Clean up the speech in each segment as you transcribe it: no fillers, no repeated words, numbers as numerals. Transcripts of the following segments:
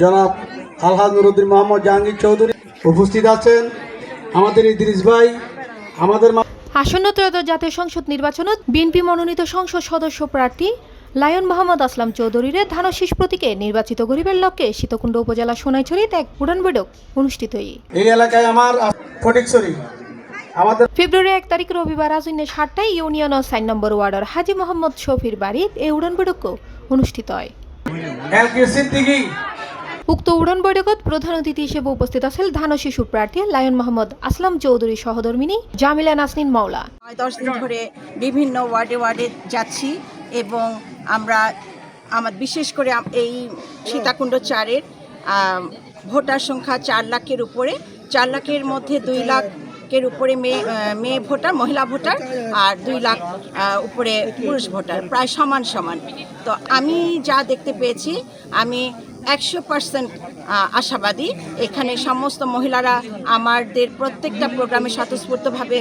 জনাব আলহাজ নুরুদ্দিন মোহাম্মদ জাহাঙ্গীর চৌধুরী উপস্থিত আছেন। আমাদের ইদ্রিস ভাই আমাদের আসন্ন ত্রয়োদশ জাতীয় সংসদ নির্বাচনত বিএনপি মনোনীত সংসদ সদস্য প্রার্থী লায়ন মোহাম্মদ আসলাম চৌধুরীর ধানশীষ প্রতীকে নির্বাচিত করিবার লক্ষ্যে সীতাকুণ্ড উপজেলা সোনাইছড়িত এক উড়ান বৈঠক অনুষ্ঠিত এই এলাকায় আমার ফটিকছড়ি আমাদের ফেব্রুয়ারি 1 তারিখ রবিবার আজন্য 7টায় ইউনিয়ন ও 4 নম্বর ওয়ার্ডের হাজি মোহাম্মদ শফির বাড়িত এই উড়ান বৈঠক অনুষ্ঠিত হয়। উক্ত উড়ান বৈঠকত প্রধান অতিথি হিসেবে উপস্থিত আছেন ধানশীষ প্রার্থী লায়ন মোহাম্মদ আসলাম চৌধুরী সহধর্মিনী জামিলা নাসরিন মাওলা। 10 দিন ধরে বিভিন্ন ওয়ার্ডে যাচ্ছি এবং আমরা বিশেষ করে এই সীতাকুণ্ড 4-এর ভোটার সংখ্যা 4 লাখের উপরে, 4 লাখের মধ্যে 2 লাখের উপরে মেয়ে ভোটার, মহিলা ভোটার আর 2 লাখ উপরে পুরুষ ভোটার, প্রায় সমান সমান। তো আমি যা দেখতে পেয়েছি আমি 100% আশাবাদী। এখানে সমস্ত মহিলারা আমাদের প্রত্যেকটা প্রোগ্রামে স্বতঃস্ফূর্তভাবে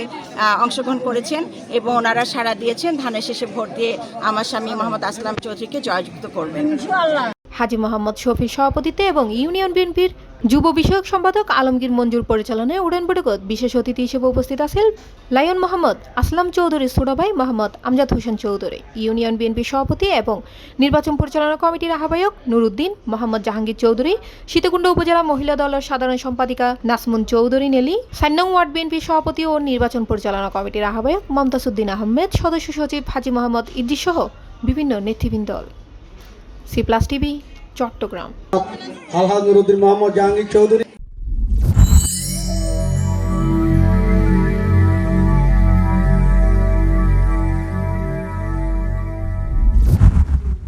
অংশগ্রহণ করেছেন এবং ওনারা সাড়া দিয়েছেন। ধানের শেষে ভোট দিয়ে আমার স্বামী মোহাম্মদ আসলাম চৌধুরীকে জয়যুক্ত করবেন। হাজি মোহাম্মদ শফির সভাপতিত্বে এবং ইউনিয়ন বিএনপির যুব বিষয়ক সম্পাদক আলমগীর মঞ্জুর পরিচালনায় উড়ান বৈঠকত বিশেষ অতিথি হিসেবে উপস্থিত আছেন লায়ন মোহাম্মদ আসলাম চৌধুরীর ছোট ভাই মোহাম্মদ আমজাদ হোসেন চৌধুরী, ইউনিয়ন বিএনপির সভাপতি এবং নির্বাচন পরিচালনা কমিটির আহ্বায়ক নুরুদ্দিন মোহাম্মদ জাহাঙ্গীর চৌধুরী, সীতাকুণ্ড উপজেলা মহিলা দলের সাধারণ সম্পাদিকা নাসমুন চৌধুরী নেলি, 4 নং ওয়ার্ড বিএনপির সভাপতি ও নির্বাচন পরিচালনা কমিটির আহ্বায়ক মমতাজউদ্দিন আহমেদ, সদস্য সচিব হাজি মোহাম্মদ ইদ্রিস সহ বিভিন্ন নেতৃবৃন্দ। C plus TV, Chattogram. Alhaj Nuruddin Mohammad Jahangir Chowdhury.